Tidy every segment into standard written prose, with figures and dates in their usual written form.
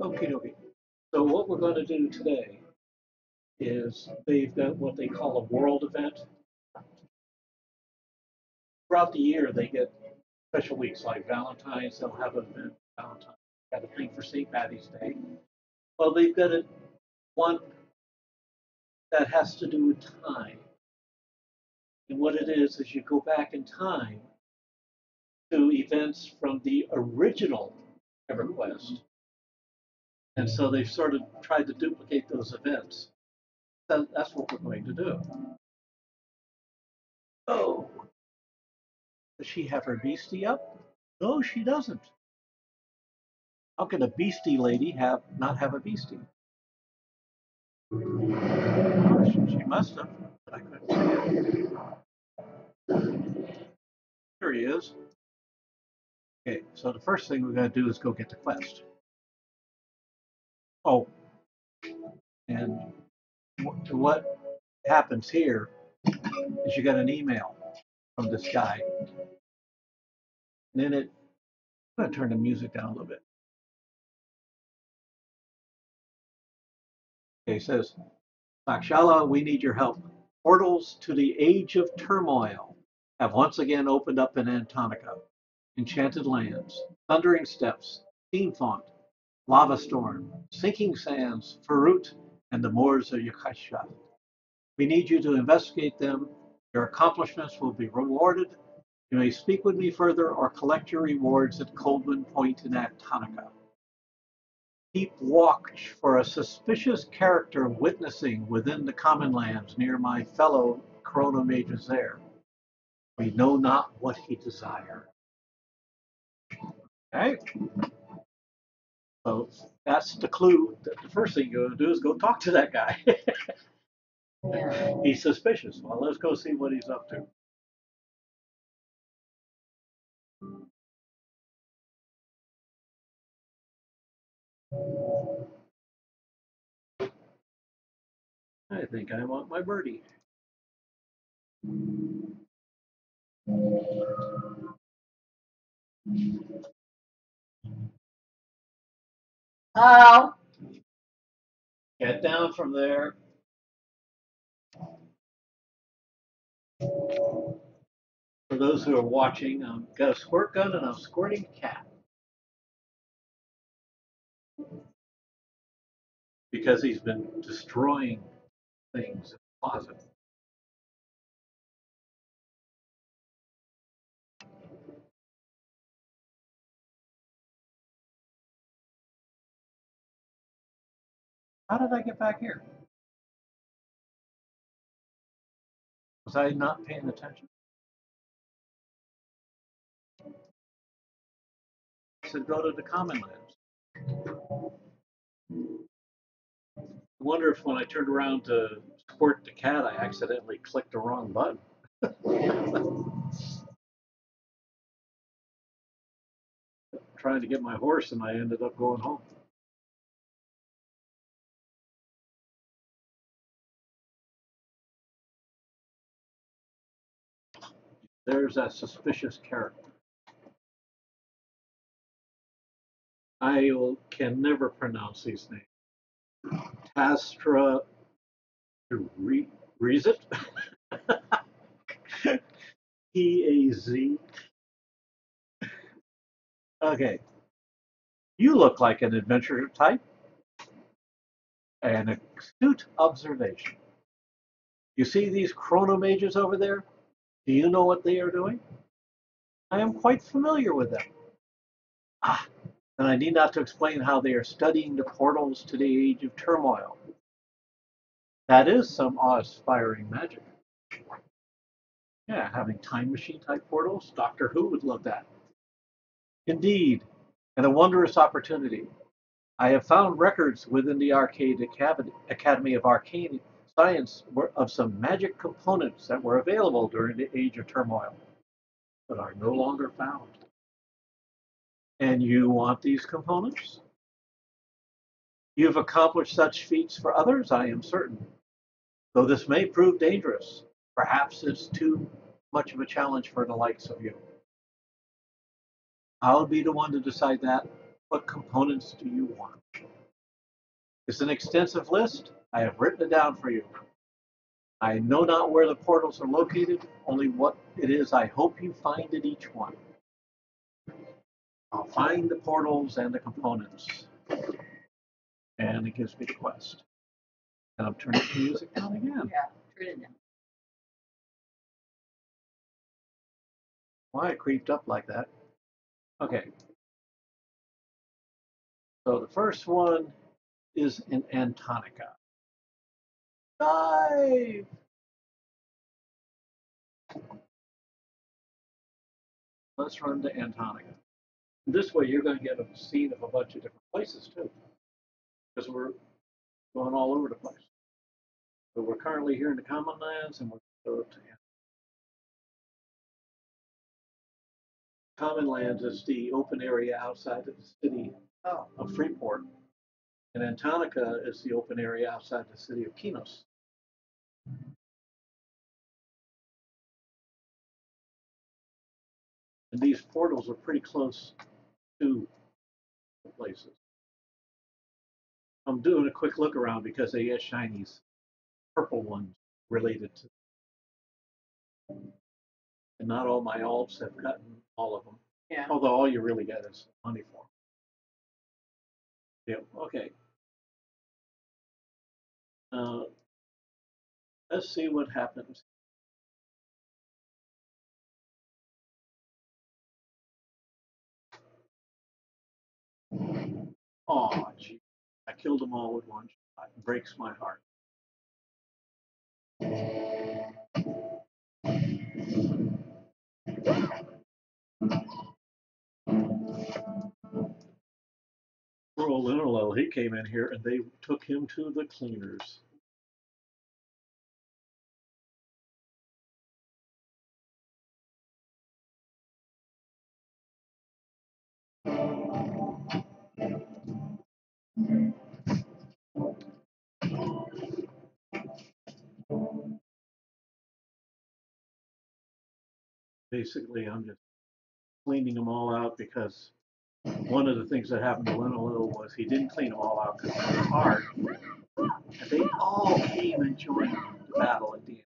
Okay, okay. So what we're going to do today is they've got what they call a world event. Throughout the year, they get special weeks like Valentine's. They'll have an event for Valentine's. Got a thing for St. Patty's Day. Well, they've got one that has to do with time. And what it is you go back in time to events from the original EverQuest. And so they've sort of tried to duplicate those events. That's what we're going to do. Oh, does she have her beastie up? No, she doesn't. How can a beastie lady not have a beastie? Oh, she must have, but I couldn't see it. Here he is. Okay, so the first thing we're going to do is go get the quest. Oh, and what happens here is you got an email from this guy. And then I'm going to turn the music down a little bit. Okay, it says, Lakshala, we need your help. Portals to the Age of Turmoil have once again opened up in Antonica. Enchanted lands, thundering steppes, steam font, lava storm, sinking sands, Farut, and the moors of Yakasha. We need you to investigate them. Your accomplishments will be rewarded. You may speak with me further or collect your rewards at Coldman Point in Antonica. Keep watch for a suspicious character witnessing within the common lands near my fellow chronomages there. We know not what he desires. Okay? So that's the clue. The first thing you're going to do is go talk to that guy. Yeah. He's suspicious. Well, let's go see what he's up to. I think I want my birdie. Hello. Get down from there. For those who are watching, I've got a squirt gun and I'm squirting a cat. Because he's been destroying things in the closet. How did I get back here? Was I not paying attention? I said go to the common lands. I wonder if when I turned around to squirt the cat, I accidentally clicked the wrong button. Trying to get my horse and I ended up going home. There's that suspicious character. I can never pronounce these names. Tastra Rezit? P-A-Z. Okay. You look like an adventurer type. An astute observation. You see these chronomages over there? Do you know what they are doing? I am quite familiar with them. Ah, and I need not to explain how they are studying the portals to the age of turmoil. That is some awe-inspiring magic. Yeah, having time machine type portals, Doctor Who would love that. Indeed, and a wondrous opportunity. I have found records within the Arcade Academy of Arcane Science of some magic components that were available during the Age of Turmoil, but are no longer found. And you want these components? You've accomplished such feats for others, I am certain. Though this may prove dangerous, perhaps it's too much of a challenge for the likes of you. I'll be the one to decide that. What components do you want? It's an extensive list. I have written it down for you. I know not where the portals are located, only what it is I hope you find at each one. I'll find the portals and the components. And it gives me the quest. And I'm turning the music down again. Yeah, turn it down. Why it creeped up like that? Okay. So the first one is in Antonica. Dive! Let's run to Antonica. This way you're going to get a scene of a bunch of different places too. Because we're going all over the place. So we're currently here in the Common Lands and we're going to Common Lands is the open area outside of the city of Freeport. And Antonica is the open area outside the city of Kinos. And these portals are pretty close to the places. I'm doing a quick look around because they get shinies, purple ones related to. And not all my alts have gotten all of them. Yeah. Although all you really get is money for them. Yeah, okay. Let's see what happens. Oh, gee. I killed them all with one shot. It breaks my heart. Poor old Linolo, he came in here and they took him to the cleaners. Basically, I'm just cleaning them all out because one of the things that happened to Linolo was he didn't clean them all out because it was hard. And they all came and joined the battle at the end.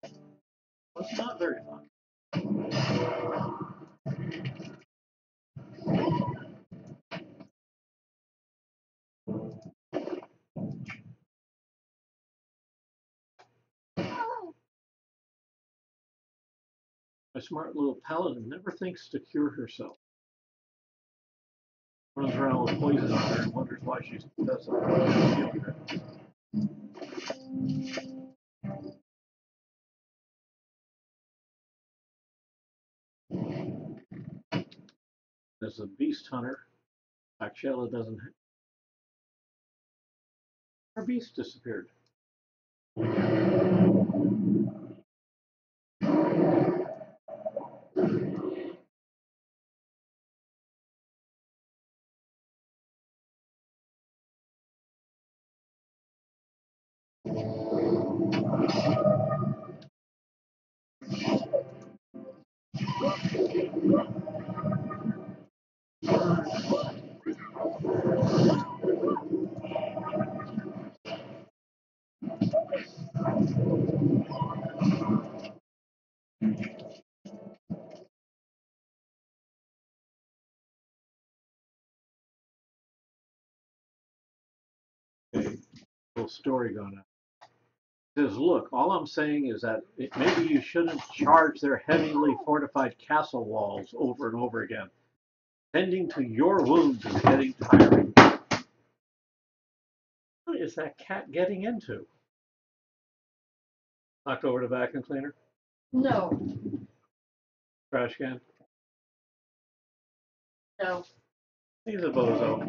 It was not very fun. A smart little paladin never thinks to cure herself. Runs around with poison on her and wonders why she doesn't heal her. There's a beast hunter. Akshela doesn't. Her beast disappeared. Okay, little story going on. It says, look, all I'm saying is that maybe you shouldn't charge their heavily fortified castle walls over and over again. Tending to your wounds is getting tiring. What is that cat getting into? Knocked over the vacuum cleaner? No, Trash can? no. He's a bozo.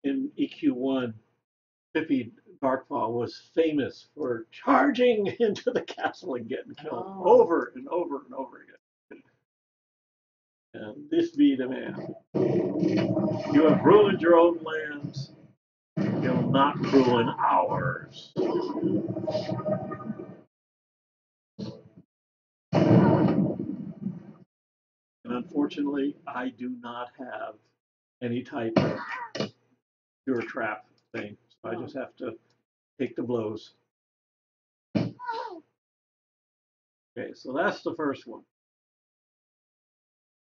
In EQ1, Pippi Darkpaw was famous for charging into the castle and getting killed over and over and over again. And this be the man. You have ruined your own lands. You'll not ruin ours. And unfortunately, I do not have any type of pure trap thing. So I just have to take the blows. Okay, so that's the first one.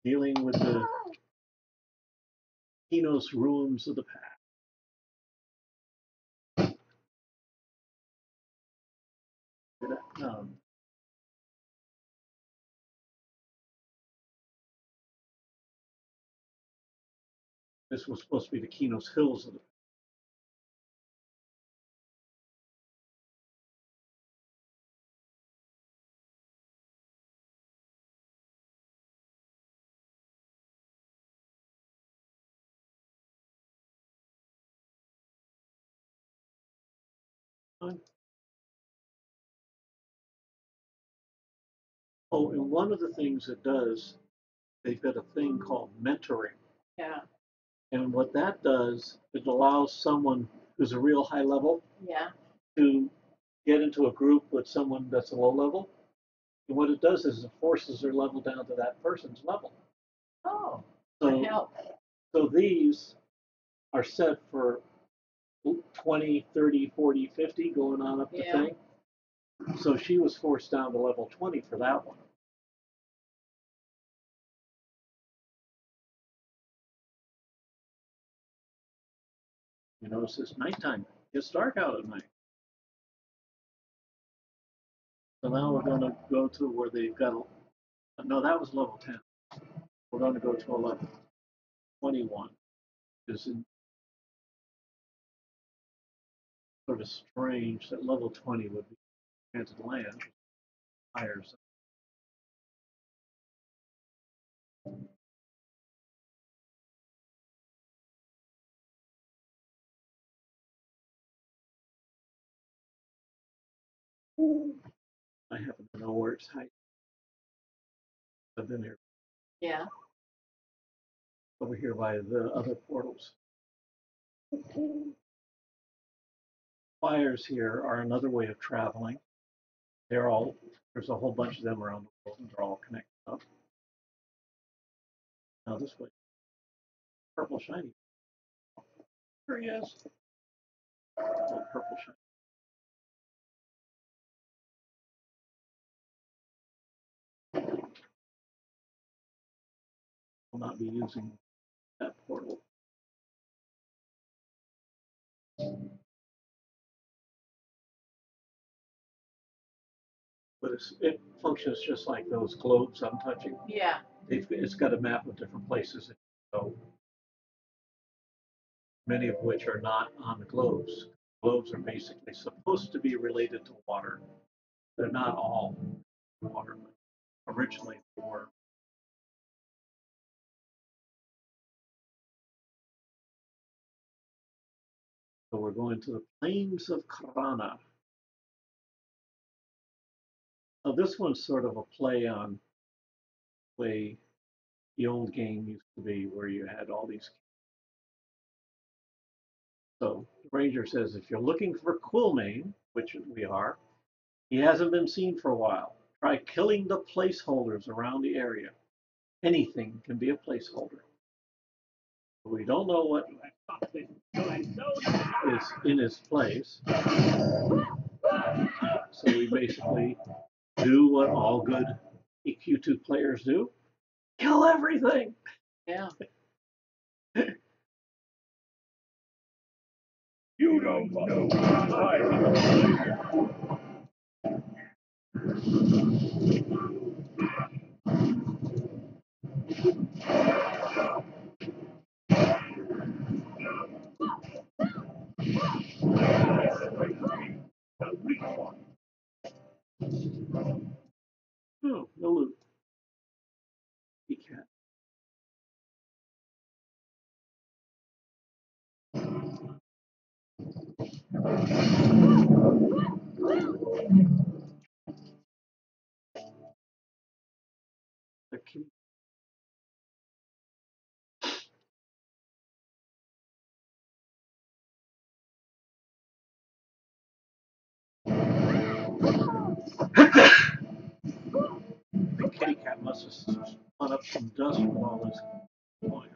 Dealing with the Keno's ruins of the past. This was supposed to be the Keno's Hills of the past. Oh, and one of the things it does, they've got a thing called mentoring. Yeah. And what that does, it allows someone who's a real high level Yeah. to get into a group with someone that's a low level. And what it does is it forces their level down to that person's level. Oh, So, that helps. so these are set for 20, 30, 40, 50, going on up to Yeah. thing. So she was forced down to level 20 for that one. You notice it's nighttime. It's dark out at night. So now we're going to go to where they've got no, that was level 10. We're going to go to a level 21. Is sort of strange that level 20 would be enchanted land higher. I happen to know where it's high. I've been here. Yeah. Over here by the other portals. Fires here are another way of traveling. There's a whole bunch of them around the world, and they're all connected up. Now this way, purple shiny. There he is. Oh, purple shiny. Will not be using that portal. But it functions just like those globes I'm touching. Yeah. It's got a map of different places. So many of which are not on the globes. Globes are basically supposed to be related to water. They're not all water, but originally they were. So we're going to the plains of Karana. Now this one's sort of a play on the way the old game used to be, where you had all these. So the ranger says, if you're looking for Quillmane, which we are, he hasn't been seen for a while. Try killing the placeholders around the area. Anything can be a placeholder. We don't know what is in his place. So we basically do what all good EQ2 players do. Kill everything. Yeah. You don't know. No, no loot. He can't. The key. up some dust from all this going around.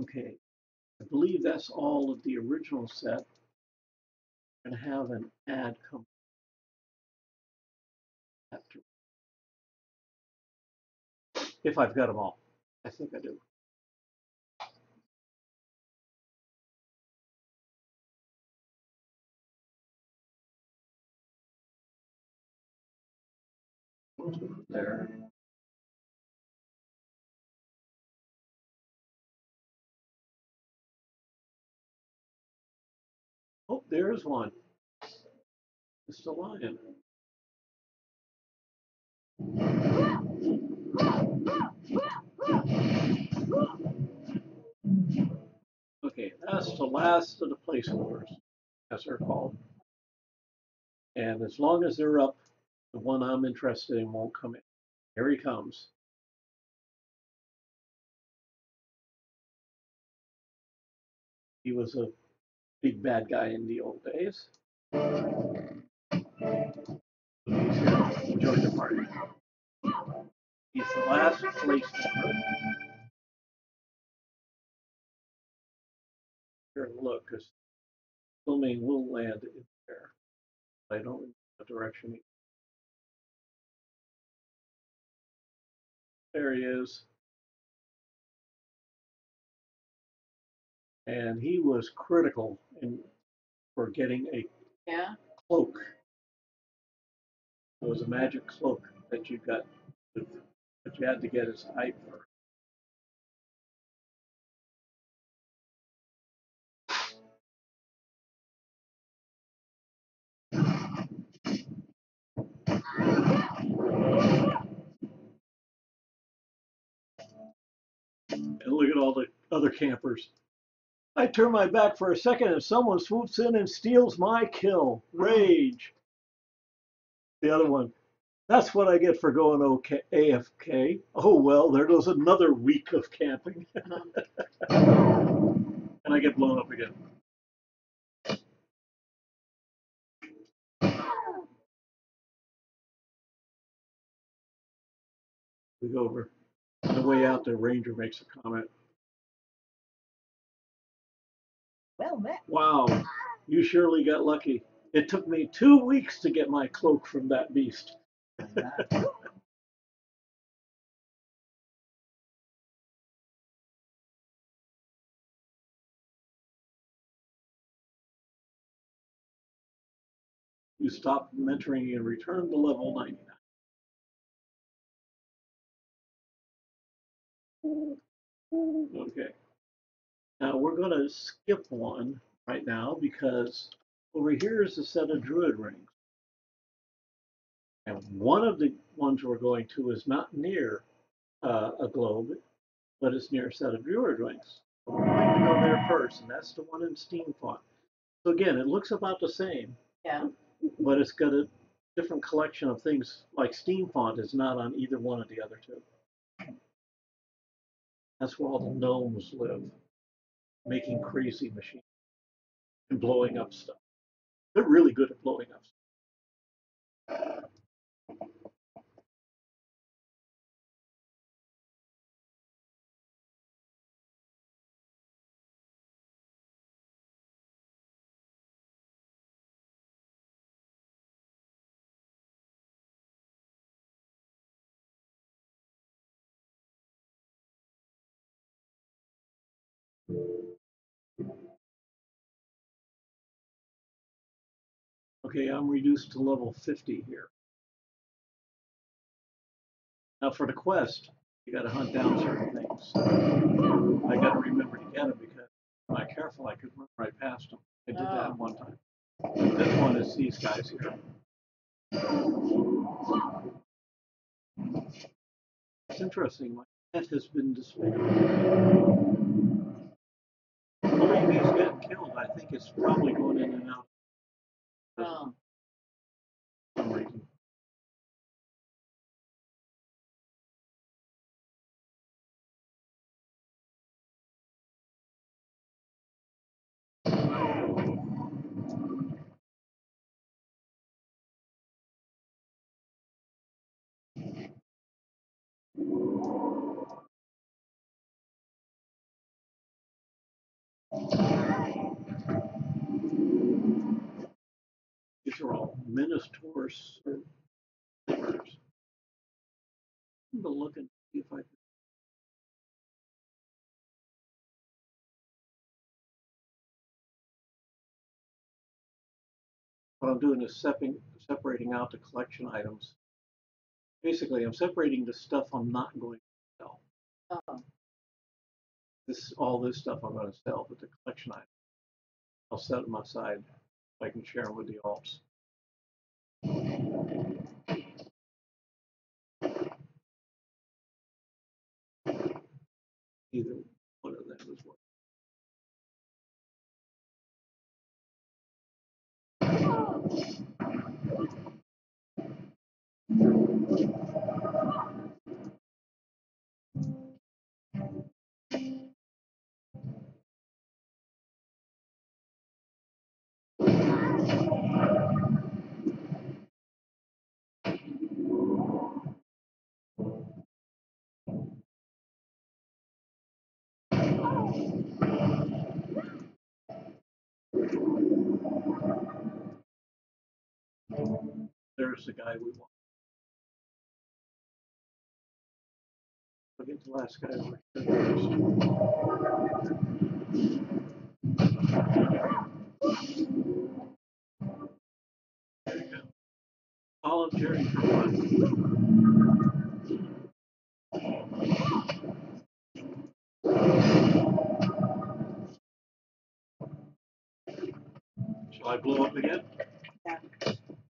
Okay, I believe that's all of the original set. I'm going to have an ad come after, if I've got them all. I think I do. There. Oh, there's one. It's the lion. Okay, that's the last of the placeholders, as they're called. And as long as they're up, the one I'm interested in won't come in. Here he comes. He was a big bad guy in the old days. He's here to join the party. He's the last placeholder. Here, look, because filming will land in there. I don't know the direction. There he is. And he was critical for getting a cloak. It was a magic cloak that you got, but you had to get his height first. And look at all the other campers. I turn my back for a second and someone swoops in and steals my kill. Rage. The other one. That's what I get for going AFK. Oh well, there goes another week of camping. And I get blown up again. We go over. On the way out, the ranger makes a comment. Well met. Wow, you surely got lucky. It took me 2 weeks to get my cloak from that beast. You stop mentoring and return to level 99. Okay. Now we're going to skip one right now because over here is a set of druid rings. And one of the ones we're going to is not near a globe, but it's near a set of druid rings. So we're going to go there first, and that's the one in Steam Font. So again, it looks about the same. Yeah. But it's got a different collection of things, like Steam Font is not on either one of the other two. That's where all the gnomes live, making crazy machines and blowing up stuff. They're really good at blowing up stuff. Okay, I'm reduced to level 50 here. Now for the quest, you got to hunt down certain things. I got to remember to get them because if I'm not careful, I could run right past them. I did that one time. This one is these guys here. It's interesting. My pet has been disfigured. I believe he's getting killed. I think it's probably going in and out for some reason. These are all Minotaurs or figures. I'm gonna look and see if I can. What I'm doing is separating out the collection items. Basically, I'm separating the stuff I'm not going to sell. Oh, All this stuff I'm going to sell, but the collection items, I'll set them aside so I can share them with the alts. Either one of them is what. There's the guy we want. I'll get the last guy over here first. There you go. Volunteering for what? Shall I blow up again? yeah.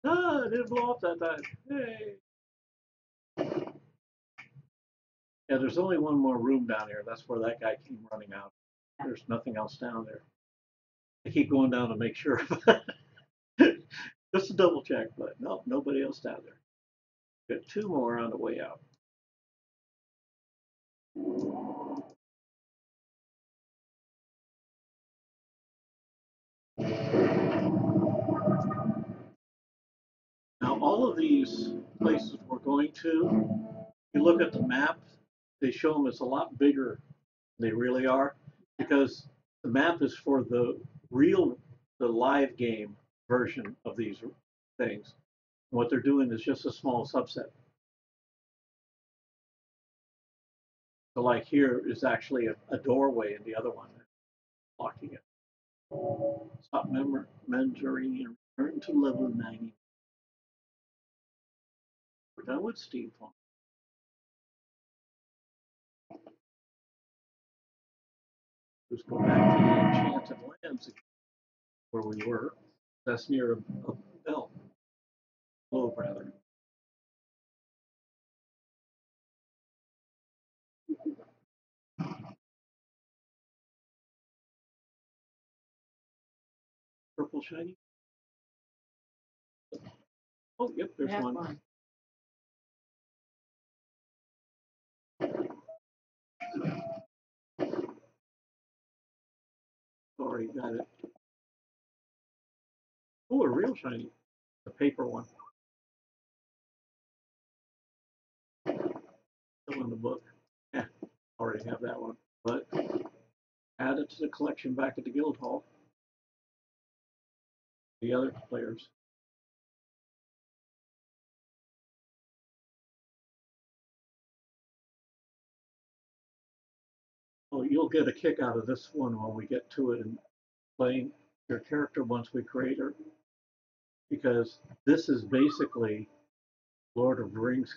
Ah, it didn't blow up that time. Hey. Yeah, there's only one more room down here. That's where that guy came running out. There's nothing else down there. I keep going down to make sure. Just to double check, but no, nobody else down there. Got two more on the way out. Now, all of these places we're going to, you look at the map, they show them as a lot bigger than they really are because the map is for the live game version of these things. What they're doing is just a small subset. So like here is actually a doorway in the other one, blocking it. Stop mentoring and return to level 90. We're done with steampunk. Let's go back to the enchanted lands where we were. That's near a bell, globe rather. Purple shiny. Oh, yep, there's one. Sorry, got it. Oh, a real shiny. The paper one. Still in the book. Yeah, already have that one. But add it to the collection back at the guild hall. The other players. Oh, you'll get a kick out of this one when we get to it and playing your character once we create her. Because this is basically Lord of the Rings.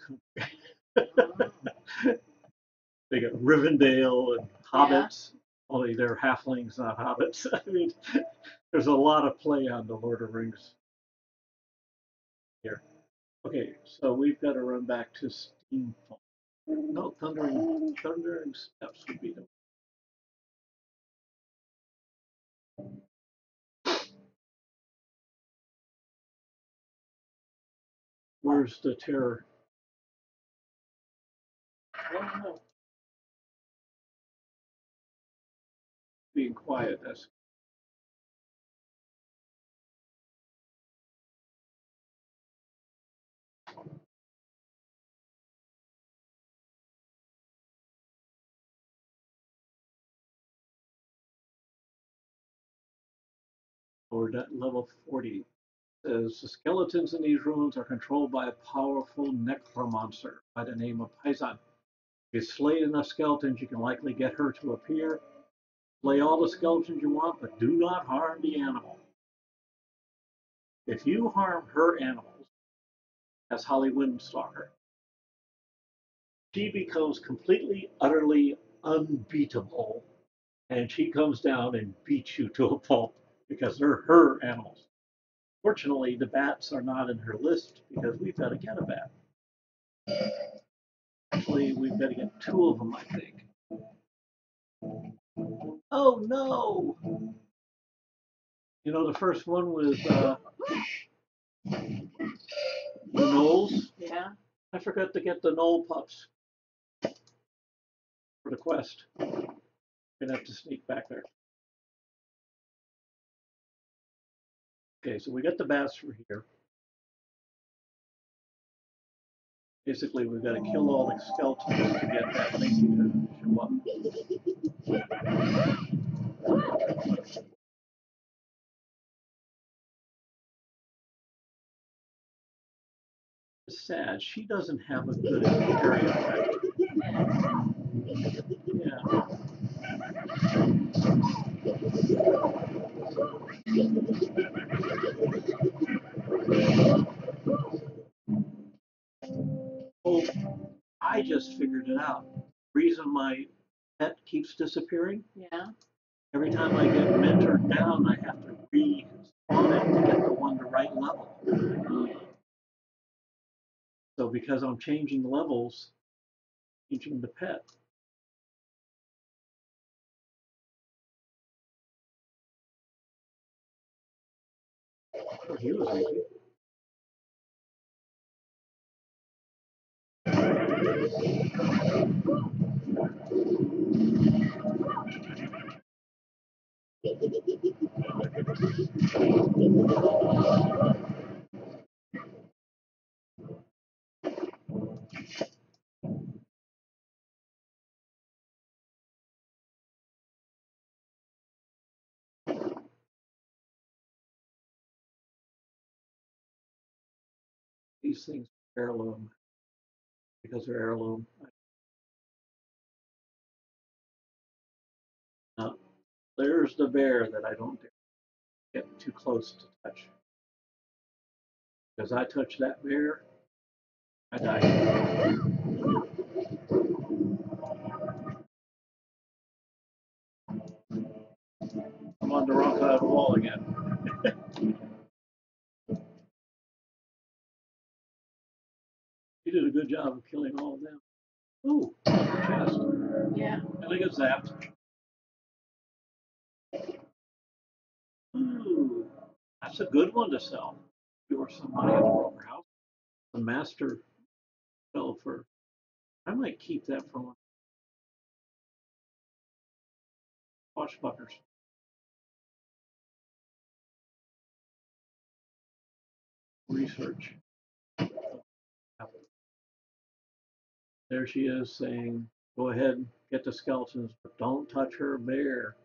They got Rivendell and hobbits. Only they're halflings, not hobbits. I mean, there's a lot of play on the Lord of the Rings here. Okay, so we've got to run back to steampunk. No, thundering steps would be the. Where's the terror? Oh, being quiet. That's or level 40. Says the skeletons in these ruins are controlled by a powerful necromancer by the name of Paisan. If you slay enough skeletons, you can likely get her to appear. Slay all the skeletons you want, but do not harm the animal. If you harm her animals, as Holly Windstalker, she becomes completely, utterly unbeatable, and she comes down and beats you to a pulp because they're her animals. Fortunately, the bats are not in her list because we've got to get a bat. Actually, we've got to get two of them, I think. Oh no! You know, the first one was the Knolls. Yeah. I forgot to get the Knoll pups for the quest. Gonna have to sneak back there. Okay, so we got the bats for here. Basically, we've got to kill all the skeletons to get that lady to show up. It's sad. She doesn't have a good area effect. Yeah. Oh, I just figured it out. Reason my pet keeps disappearing. Yeah. Every time I get mentored down, I have to respawn it to get the one to right level. So because I'm changing levels, changing the pet. Oh, he was easy. These things are heirloom because they're heirloom. Now, there's the bear that I don't get too close to touch. Because I touch that bear, I die. I'm on the wrong side of the wall again. You did a good job of killing all of them. Ooh, chest. Yeah. And I get zapped. Ooh, that's a good one to sell. Or somebody at the broker house. The master fell for. I might keep that for one. Watchbuckers. Research. There she is saying, go ahead, get the skeletons, but don't touch her bear.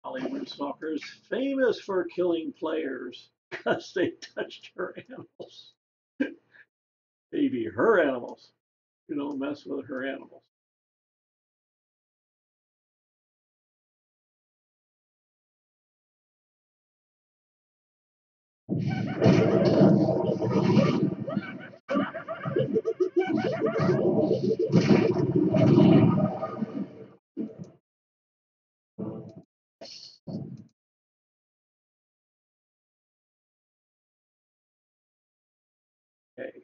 Hollywood Stalker is famous for killing players because they touched her animals. Maybe her animals. You don't mess with her animals. Okay.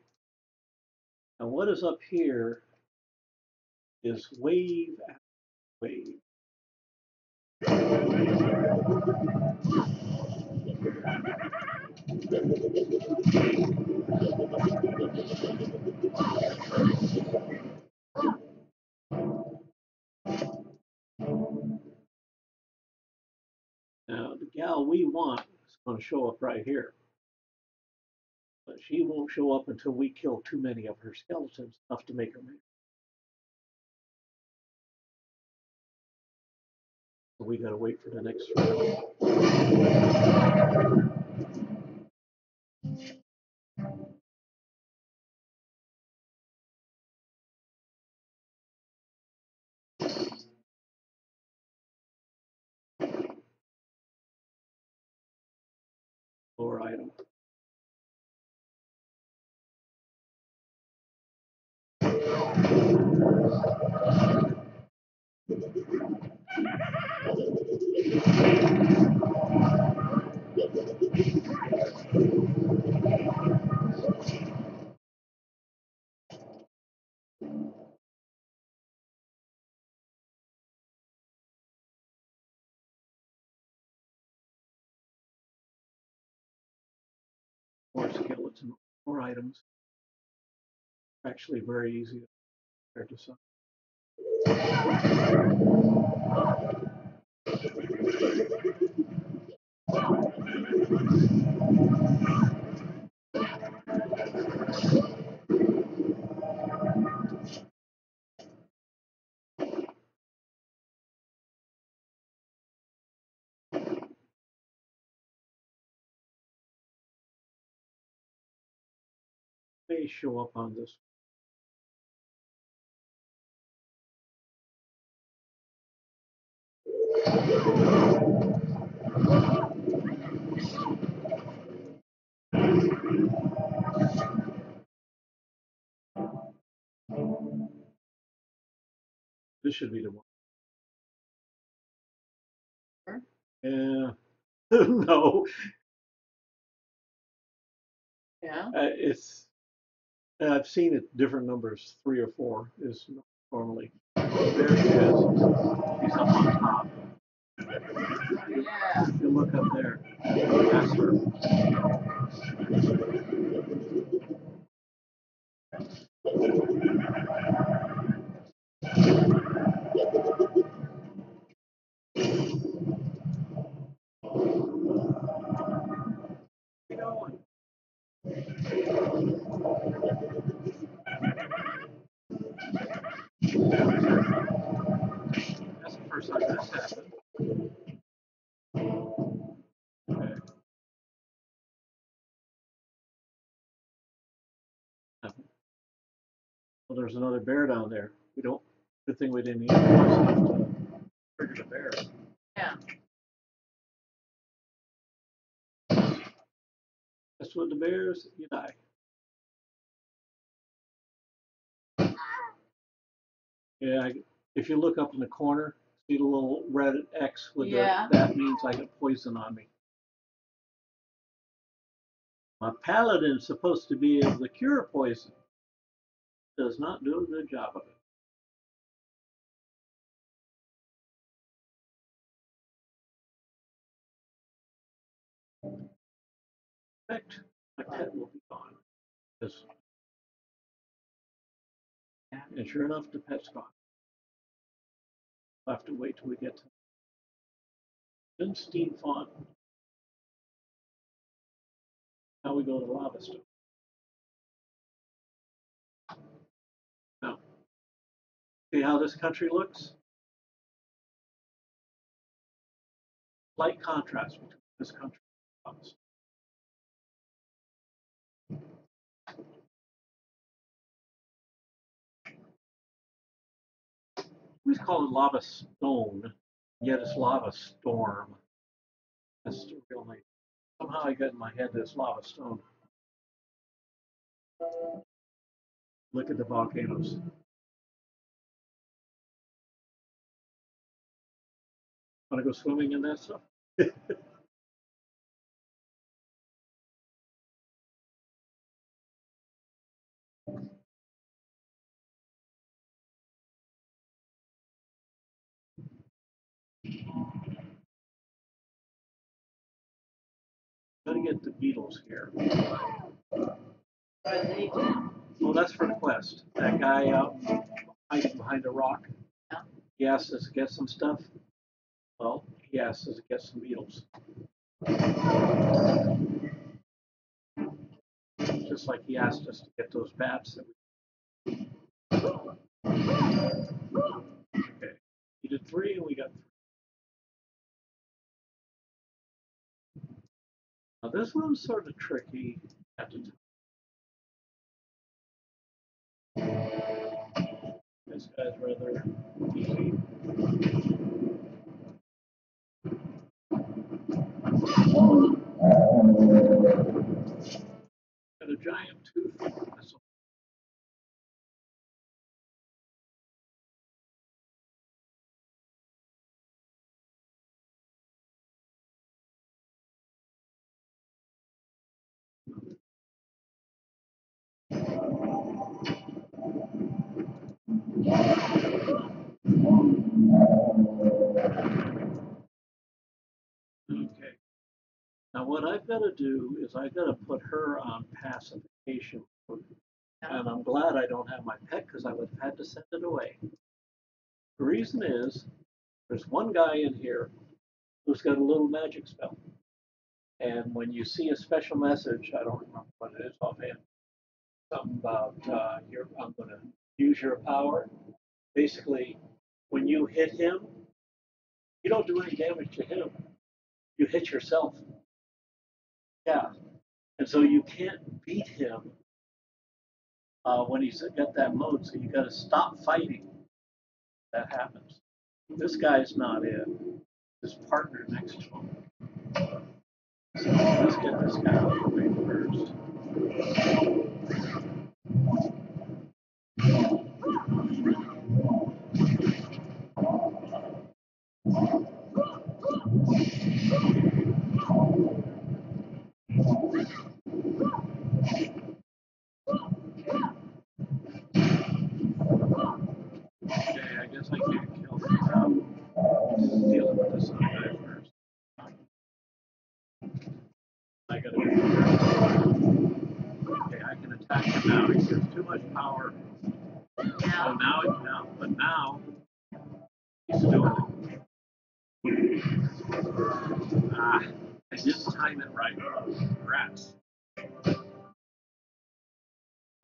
Now what is up here is wave after wave. Now the gal we want is going to show up right here. But she won't show up until we kill too many of her skeletons, enough to make her mad. So we got to wait for the next round. Lower item. More skeleton, more items. Actually, very easy compared to some. May show up on this. This should be the one. Sure. Yeah. No. Yeah. It's. I've seen it different numbers. 3 or 4 is normally. There she is. She's up on top. Yeah. If you look up there, that's her. Keep going. That's the first time that's happened. Okay. Well, there's another bear down there. We don't. Good thing we didn't use enough to trigger the bear. Yeah. That's what the bears. You die. Yeah. If you look up in the corner, see the little red X with Yeah. that means I got poison on me. My paladin is supposed to be able to cure poison. Does not do a good job of it. In fact, my pet will be gone. Because, and sure enough, the pet's gone. I'll have to wait till we get to Steam Font. Now we go to Lava Stone. Now, see how this country looks? Slight contrast between this country and Lava Stone. We call it Lava Stone, yet it's Lava Storm. That's the real name. Somehow I got in my head that it's Lava Stone. Look at the volcanoes. Want to go swimming in that stuff? Gotta get the beetles here. Oh, that's for the quest. That guy out hiding behind a rock. Yeah. He asked us to get some stuff. Well, he asked us to get some beetles. Just like he asked us to get those bats that okay. He did 3 and we got 3. Now this one's sort of tricky at the time. This guy's rather easy. Got a giant tooth missile. Okay. Now what I've got to do is I've got to put her on pacification mode. And I'm glad I don't have my pet because I would have had to send it away. The reason is there's one guy in here who's got a little magic spell. And when you see a special message, I don't remember what it is offhand, something about I'm going to use your power. Basically, when you hit him, you don't do any damage to him. You hit yourself. Yeah. And so you can't beat him when he's got that mode. So you got to stop fighting. That happens. This guy's not in. His partner next to him. So let's get this guy out of the way first. Okay, I guess I can't kill him without dealing with this other guy first. I gotta be careful. Okay, I can attack him now. He has too much power. Yeah. So now he's doing it. Ah, I didn't time it right. Rats.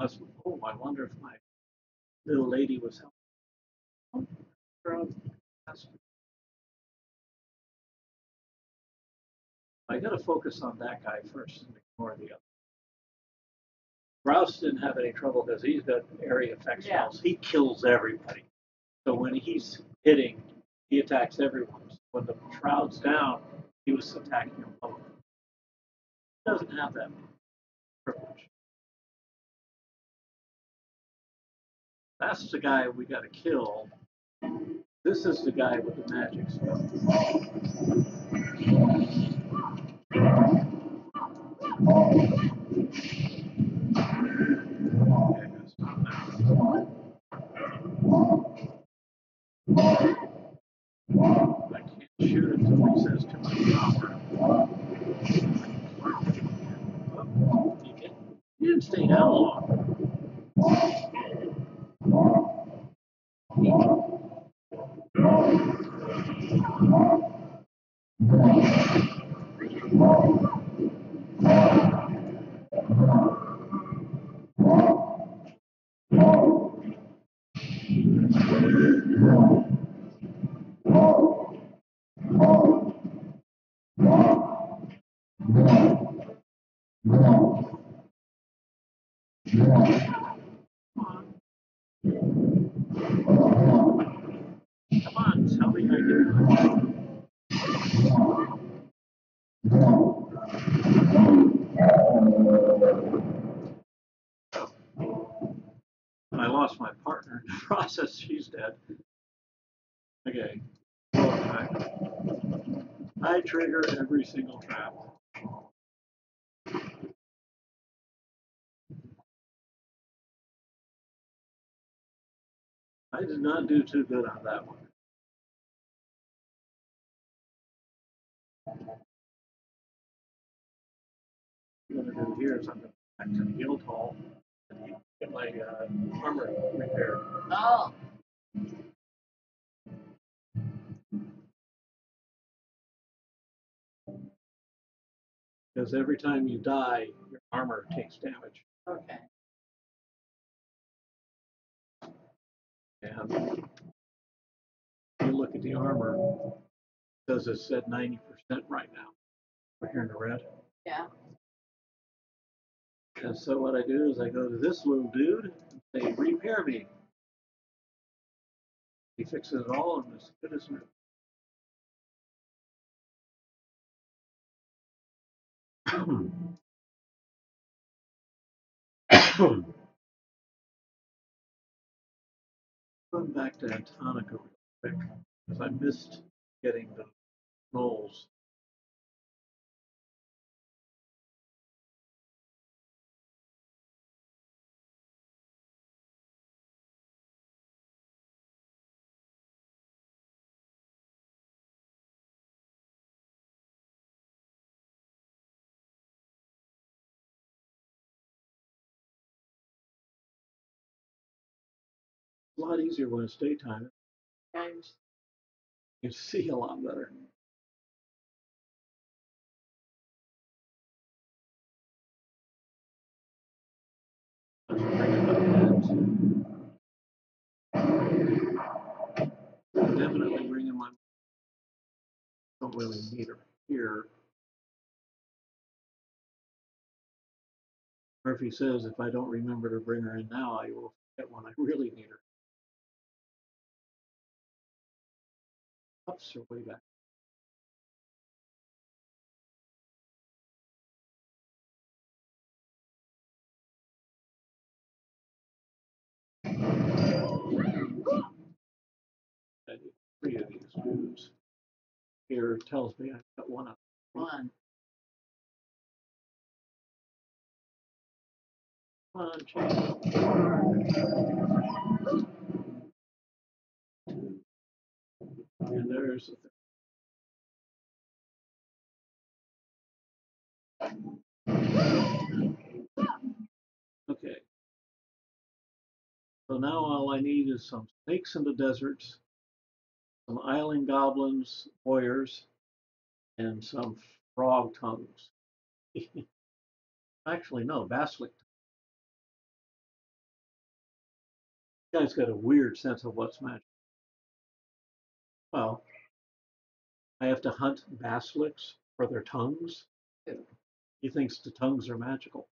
Oh, I wonder if my little lady was helping. I got to focus on that guy first and ignore the other. Rouse didn't have any trouble because he's got area effect spells. He kills everybody. So when he's hitting, he attacks everyone. So when the shroud's down, he was attacking them both. He doesn't have that privilege. That's the guy we got to kill. This is the guy with the magic spell. Okay, stop now. I can't shoot it until he says too much power. He didn't stay down long. Come on, tell me I can do it. I lost my partner in the process. She's dead. Okay. I trigger every single trap. I did not do too good on that one. What I'm going to do here is I'm going to go back to the guild hall and get my armor repaired. Oh. because every time you die, your armor takes damage. Okay. And if you look at the armor, it says it's at 90% right now. We're here in the red. Yeah. And so what I do is I go to this little dude and say, repair me. He fixes it all and it's good as new. Run back to Antonica real quick because I missed getting the rolls. A lot easier when it's daytime. And You see a lot better. Let's bring it up and definitely bringing my. Don't really need her here. Murphy says if I don't remember to bring her in now, I will forget when I really need her. Ups are way back. I need 3 of these dudes. Here tells me I've got 1 up. one. Come on, change. And there's the thing. Okay. So now all I need is some snakes in the deserts, some island goblins, warriors, and some frog tongues. Actually, no, basilic. You guys got a weird sense of what's magic. Well, I have to hunt basilics for their tongues. He thinks the tongues are magical.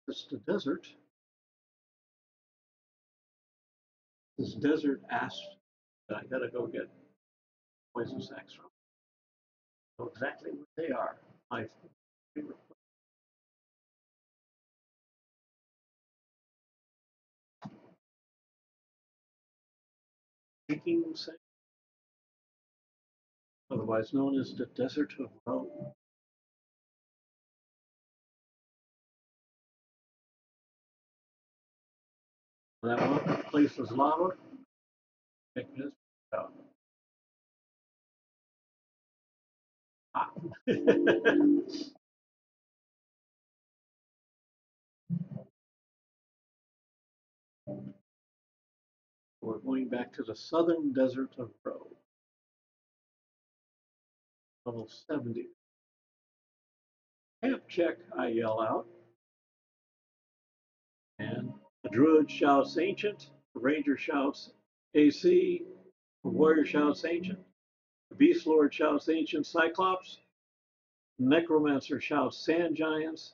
It's the desert. This desert asks that I gotta go get poison sacks from. So exactly what they are. My favorite thinking sack, otherwise known as the Desert of Rome. That one place is lava. Check this out. Ah. We're going back to the southern desert of Rome, level 70. Camp check, I yell out. And the druid shouts ancient, the ranger shouts AC, the warrior shouts ancient, the beast lord shouts ancient cyclops, the necromancer shouts sand giants,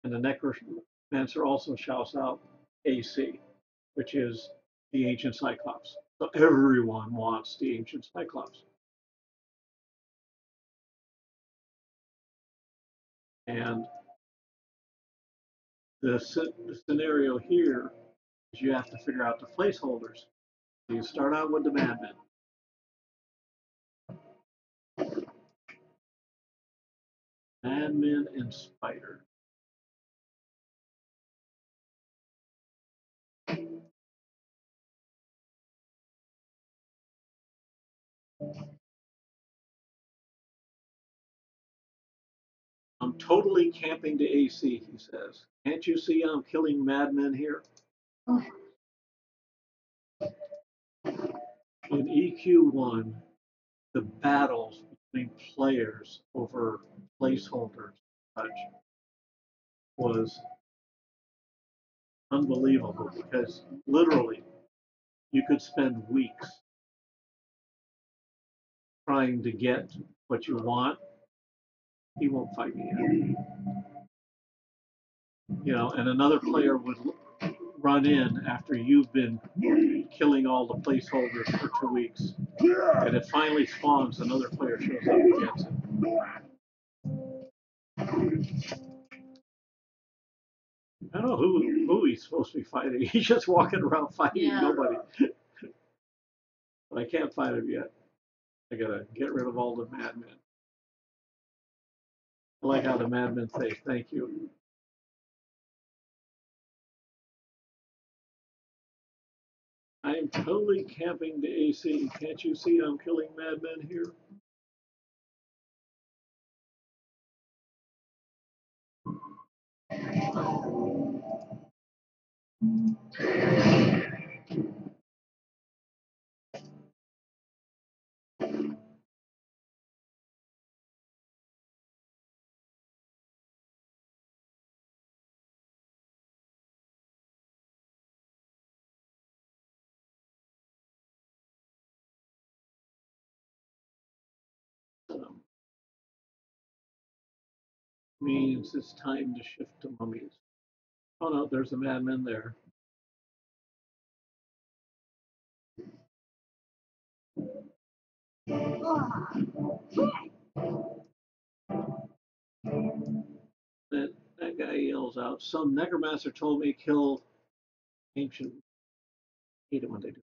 and the necromancer also shouts out AC, which is the ancient cyclops. So everyone wants the ancient cyclops. And the scenario here is you have to figure out the placeholders. So you start out with the madmen. Madmen and spider. I'm totally camping the AC, he says. Can't you see I'm killing madmen here? In EQ1, the battles between players over placeholders such was unbelievable because literally you could spend weeks trying to get what you want. He won't fight me yet. You know, and another player would run in after you've been killing all the placeholders for 2 weeks, and it finally spawns. Another player shows up and gets it. I don't know who he's supposed to be fighting. He's just walking around fighting nobody. But I can't fight him yet. I gotta get rid of all the madmen. I like how the madmen say thank you. I am totally camping the AC. Can't you see I'm killing madmen here? Means it's time to shift to mummies. Oh no, there's a madman there. That guy yells out, some necromancer told me to kill ancient. I hate it when they do.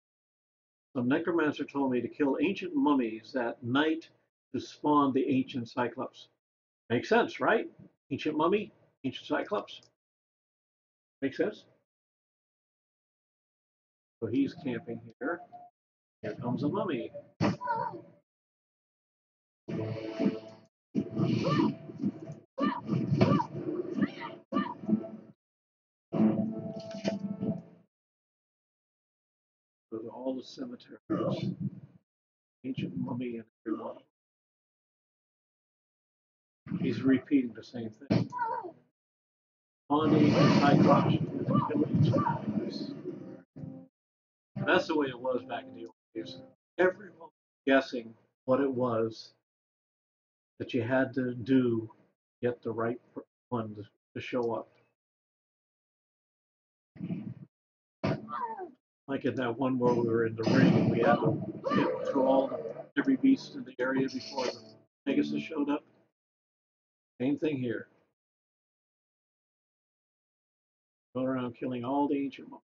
Some necromancer told me to kill ancient mummies at night to spawn the ancient cyclops. Makes sense, right? Ancient mummy, ancient cyclops. Makes sense? So he's camping here. Here comes a mummy. Go to all the cemeteries. Ancient mummy and everyone. He's repeating the same thing. On the ancient cyclops, you have to kill ancient mummies. That's the way it was back in the old days. Everyone was guessing what it was that you had to do to get the right one to show up. Like in that one where we were in the ring, we had to get through every beast in the area before the Pegasus showed up. Same thing here. Going around killing all the ancient mummies.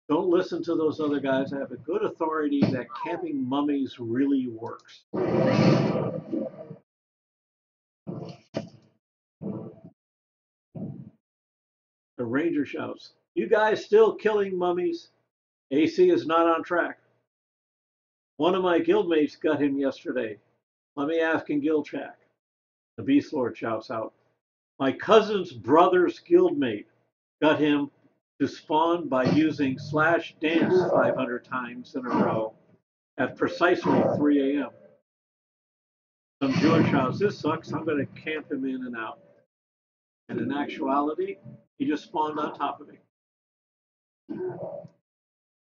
Don't listen to those other guys. I have a good authority that camping mummies really works. The ranger shouts, "You guys still killing mummies? AC is not on track. One of my guildmates got him yesterday. Let me ask in guild chat." The beast lord shouts out, "My cousin's brother's guildmate got him to spawn by using /dance 500 times in a row at precisely 3 a.m. Some Jewish shouts, "This sucks. I'm going to camp him in and out." And in actuality, he just spawned on top of me.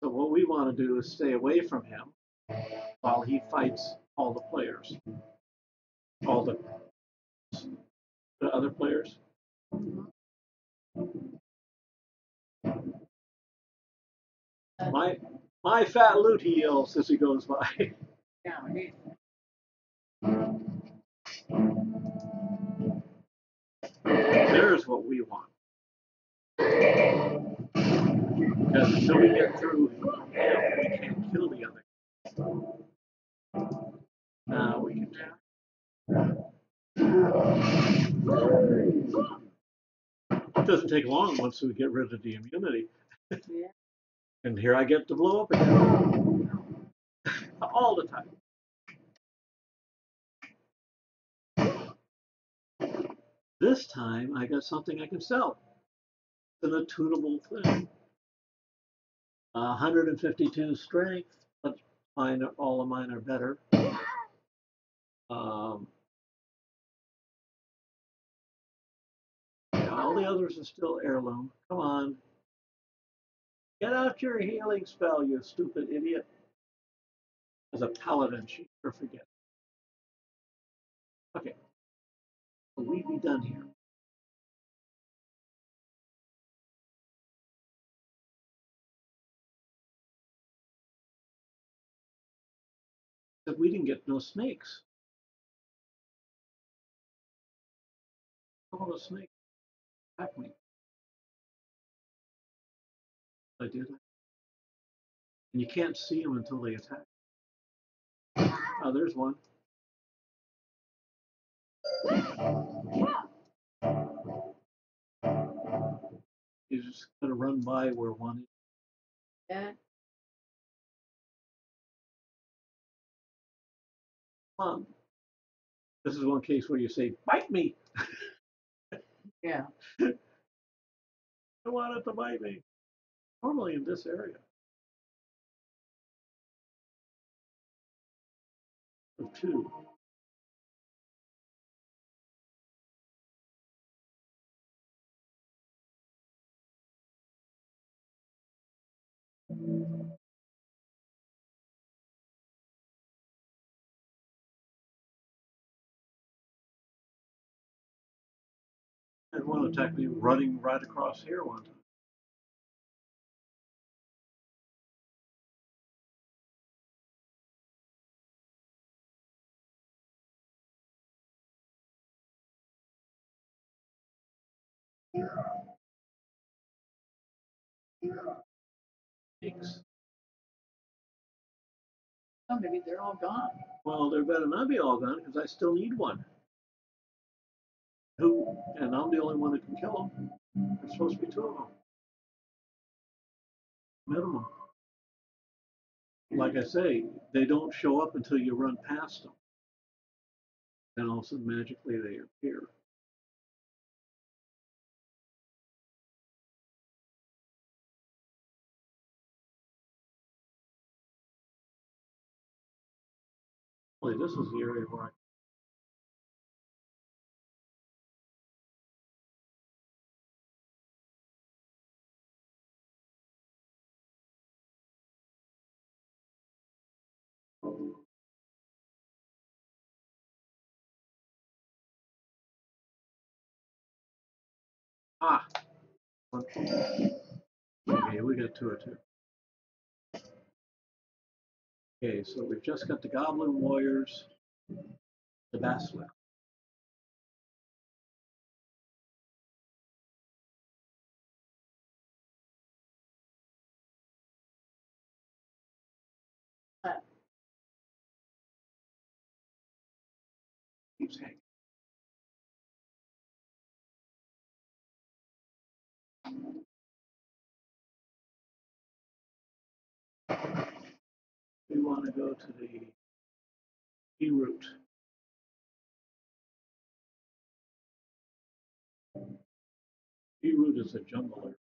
So what we want to do is stay away from him while he fights all the players, all the other players. My fat loot, he yells as he goes by. There's what we want. Because until we get through him, we can't kill the other. Now we can. It doesn't take long once we get rid of the immunity. And here I get to blow up again. All the time. This time I got something I can sell. It's an attunable thing. 152 strength, but mine, all of mine are better. Um, yeah, all the others are still heirloom. Come on, get out your healing spell, you stupid idiot. As a paladin, she never forget. Okay, will we be done here? But we didn't get no snakes. All the snakes attack me. I did. And you can't see them until they attack. Oh, there's one. You just gotta run by where one is. Yeah. Come on. This is one case where you say, bite me. Yeah. I want it to bite me. Normally in this area. Of two. And one attacked me running right across here one time. Thanks. Oh, maybe they're all gone. Well, they better not be all gone because I still need one. Who? And I'm the only one that can kill them. There's supposed to be two of them. Minimum. Like I say, they don't show up until you run past them. And all of a sudden, magically, they appear. Well, this is the area where I ah. Okay, we got two or two. Okay, so we've just got the Goblin Warriors, the Basilisk. Keeps hanging. We want to go to the E route. E route is a jungle area.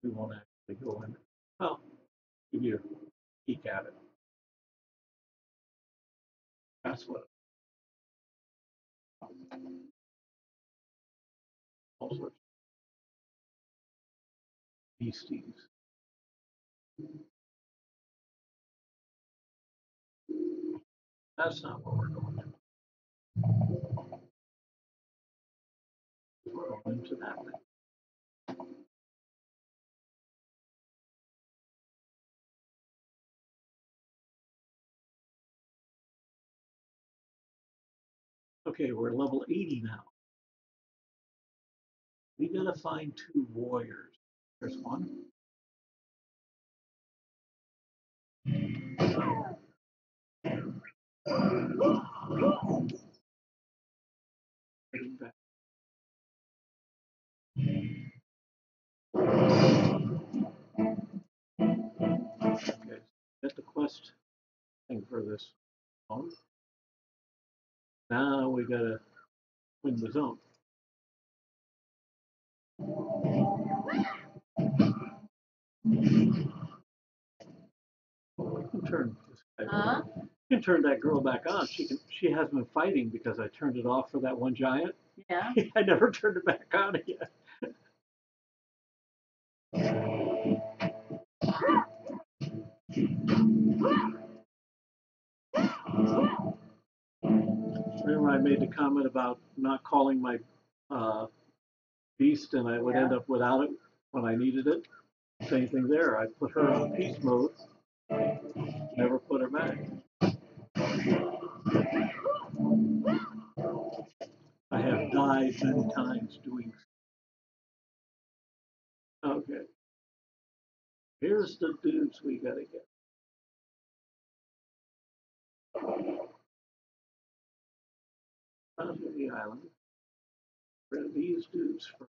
We won't actually go in. Well, give you a peek at it. That's what all sorts of beasties. That's not what we're going to. We're going into that thing. Okay, we're level 80 now. We gotta find two warriors. There's one. Heading back. Okay, get the quest thing for this phone. Now we gotta win the zone. You can turn this guy. You can turn that girl back on. She has been fighting because I turned it off for that one giant. Yeah. I never turned it back on again. Remember I made the comment about not calling my beast and I would end up without it when I needed it. Same thing there. I put her on peace mode, never put her back. I have died many times doing so. Okay. Here's the dudes we gotta get. Onto the island. Rid of these dudes first.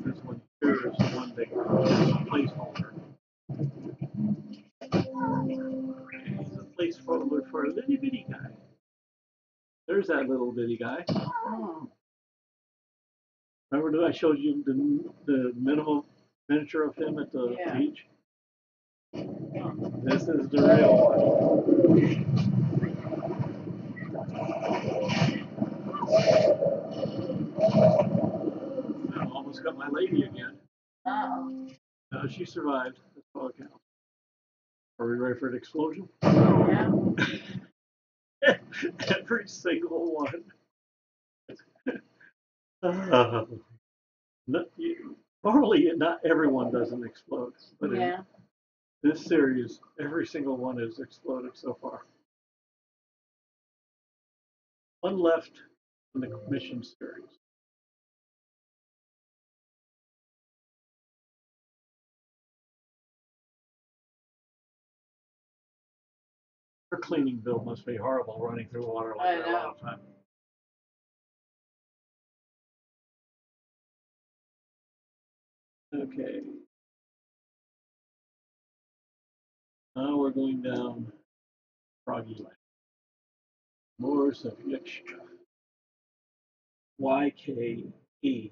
This one here is the one that is a placeholder. He's a placeholder for a little bitty guy. There's that little bitty guy. Remember that I showed you the minimal miniature of him at the beach? This is the real one. I almost got my lady again. She survived. That's all that counts. Are we ready for an explosion? Yeah. Every single one. Normally, not everyone doesn't explode, but in this series, every single one has exploded so far. One left in the mission series. Her cleaning bill must be horrible running through water like that all the time. Okay. Now we're going down Froggy Land. Moors of Yiksha. Ykeesha.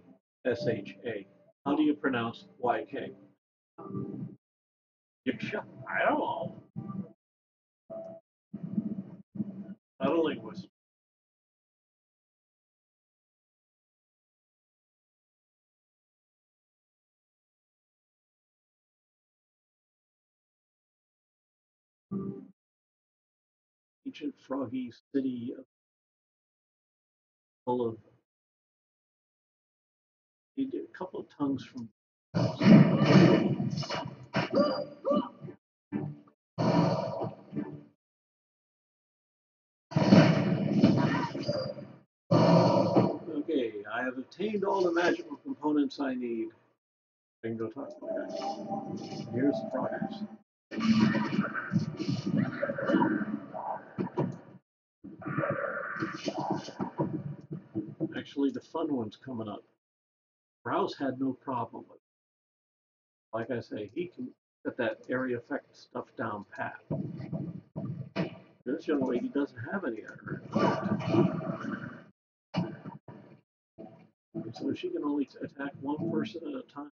How do you pronounce YK? Yiksha? I don't know. Not a linguist. Ancient froggy city full of. He did a couple of tongues from. Okay, I have obtained all the magical components I need. I can go talk to the guy. Here's the progress. Actually, the fun one's coming up. Rouse had no problem with it. Like I say, he can get that area effect stuff down pat. This young lady doesn't have any area effect. So she can only attack one person at a time.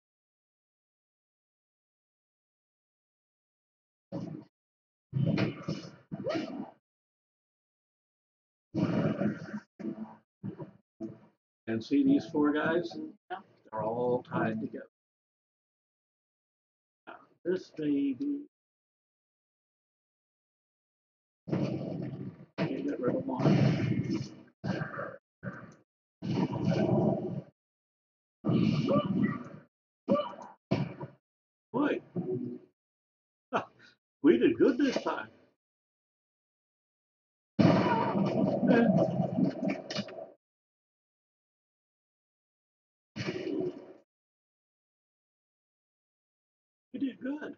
And see these four guys? They're all tied together. Now, this may be. Okay, get rid of one. Boy, we did good this time. We did good.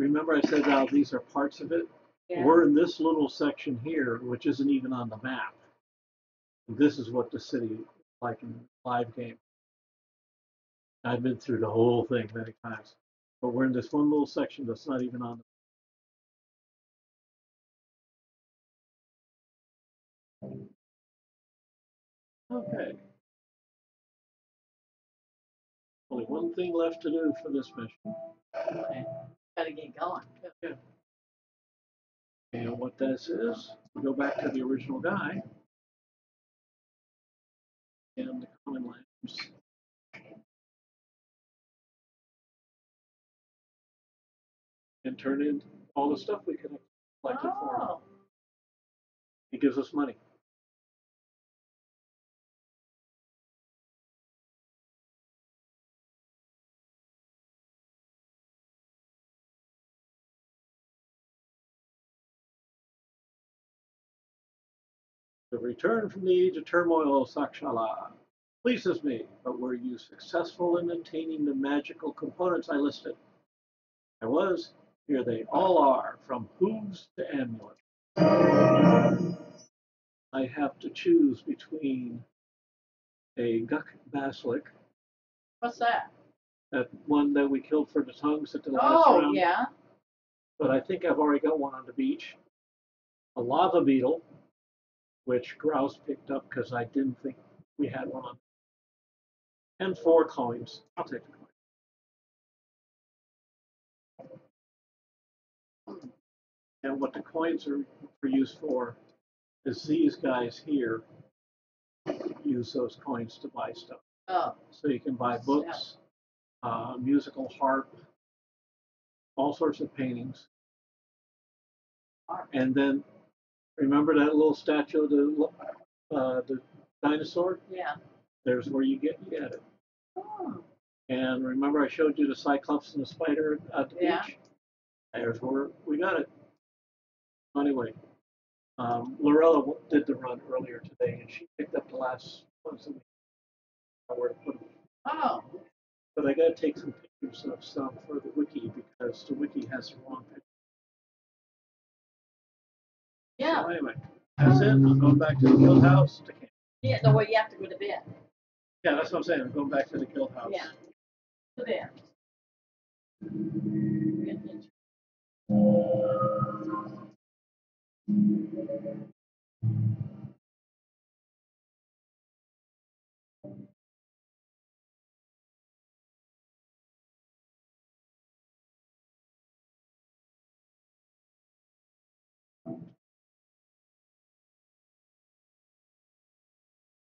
remember I said, oh, these are parts of it? Yeah. We're in this little section here, which isn't even on the map. This is what the city is like in live game. I've been through the whole thing many times, but we're in this one little section that's not even on. Okay. Only one thing left to do for this mission. Okay. Gotta get going. Yeah. And what this is, we go back to the original guy and the common lands. And turn in all the stuff we collected for him. Oh, He gives us money. The return from the age of turmoil, Sakshala, pleases me, but were you successful in attaining the magical components I listed? I was. Here they all are, from hooves to amulet. I have to choose between a Guk Basilic, what's that? that one that we killed for the tongues at the last Oh, round, yeah. but I think I've already got one on the beach. A lava beetle, which Grouse picked up because I didn't think we had one on. And 4 coins. I'll take the coin. And what the coins are used for is these guys here use those coins to buy stuff. Oh, So you can buy books, musical harp, all sorts of paintings. And then remember that little statue of the dinosaur? yeah. There's where you get it. Oh, And remember I showed you the Cyclops and the spider at the yeah. beach? There's where we got it. Anyway, Lorella did the run earlier today, and she picked up the last ones that we know where to put them. Oh, But I got to take some pictures of some for the wiki because the wiki has the wrong picture. yeah. So anyway, that's it. I'm going back to the guild house to camp. Yeah, the way you have to go to bed. Yeah, that's what I'm saying. I'm going back to the guild house. Yeah. To bed.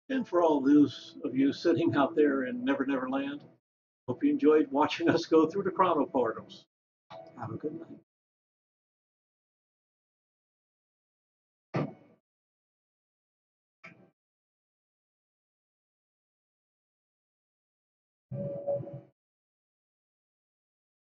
And for all those of you sitting out there in Never Never Land, hope you enjoyed watching us go through the chrono portals. Have a good night.